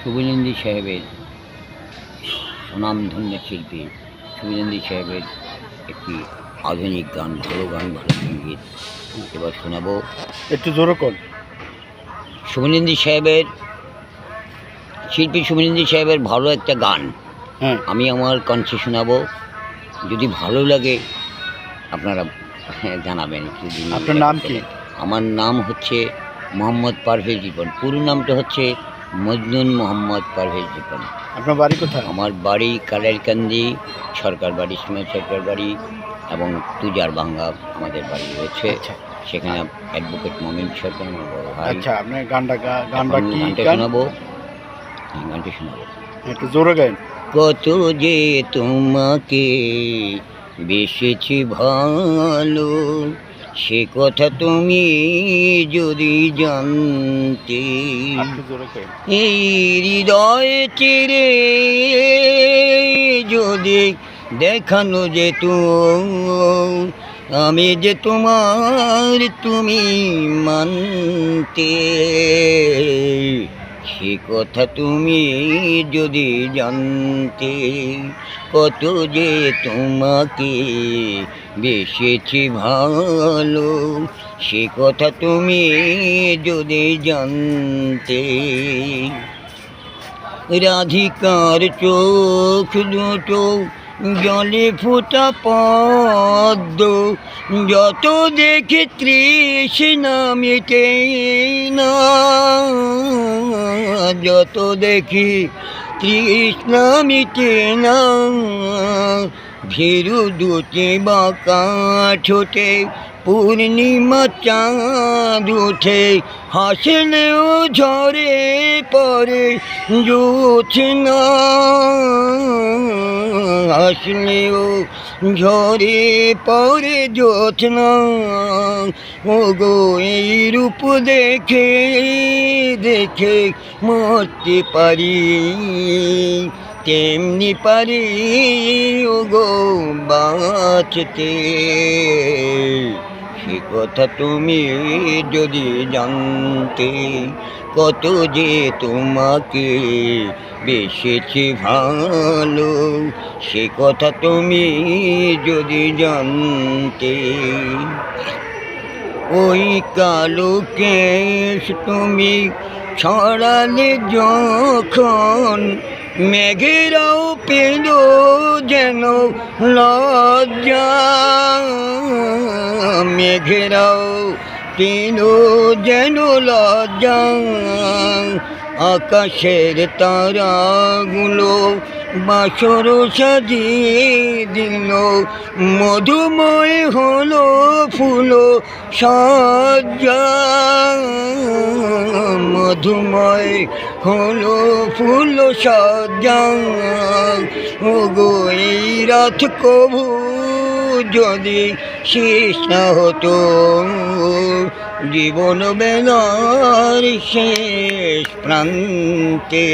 শুভেন্দু সাহেবের সুনামধন্য শিল্পী শুভেন্দু সাহেবের একটি আধুনিক গান, ভালো গান, ভালো সঙ্গীত এবার শোনাবো। একটু জোরে কর। শুভেন্দু সাহেবের শিল্পী শুভেন্দু সাহেবের ভালো একটা গান হ্যাঁ, আমি আমার কণ্ঠে শোনাবো। যদি ভালো লাগে আপনারা জানাবেন। আপনার নাম কি? আমার নাম হচ্ছে মোহাম্মদ পারভেজ রিপন। পুরো নামটা হচ্ছে মজনুন মোহাম্মদ পারভেজ রিপন। আপনার বাড়ি কোথায়? আমার বাড়ি কালারকান্দি সরকার বাড়ি, সিমেন্ট সরকার বাড়ি এবং তুজার বাঙ্গা আমাদের বাড়ি রয়েছে। আচ্ছা সেখানে অ্যাডভোকেট মমিন সরকার আমার বড় ভাই। আচ্ছা, আপনার গানটা কি গানটা গান? শোনাবো। গানটা শোনাবো। একটু জোরে গান। কত যে তোমাকে বেসেছি ভালো, সে কথা তুমি যদি জানতে। একটু জোরে গান। এই হৃদয় চিরে যদি দেখানো যেত আমি যে তোমার, তুমি মানতে। সে কথা তুমি যদি জানতে, কত যে তোমাকে বেসেছি ভালো, সে কথা তুমি যদি জানতে। রাধিকার চোখ দুটো জলে ফোটা পদ্ম, যত দেখে তৃষ্ণা মিটে না, যত দেখি তৃষ্ণা মিটে না। ভীরু দুটি বাঁকা ঠোঁটে পূর্ণিমা চাঁদ উঠে, হাসলেও ঝরে পড়ে জোছনা, হাসলেও ঝরে পড়ে জোছনা। ও গো এই রূপ দেখে দেখে মরতে পারি, তেমনি পারি ও গো বাঁচতে। সে কথা তুমি যদি জানতে, কত যে তোমাকে বেসেছি ভালো, সে কথা তুমি যদি জানতে। ওই কালো কেশ তুমি ছড়ালে যখন, মেঘেরাও পেল যেন লজ্জা, মেঘেরাও পেল যেন লজ্জা। আকাশের তারাগুলো বাসর সাজিয়ে দিল, মধুময় হলো ফুল সজ্জা, মধুময় হলো ফুল সজ্জা। ও গো এই রাত কবু যদি শেষ না হতো, জীবন বেলার শেষ প্রান্তে।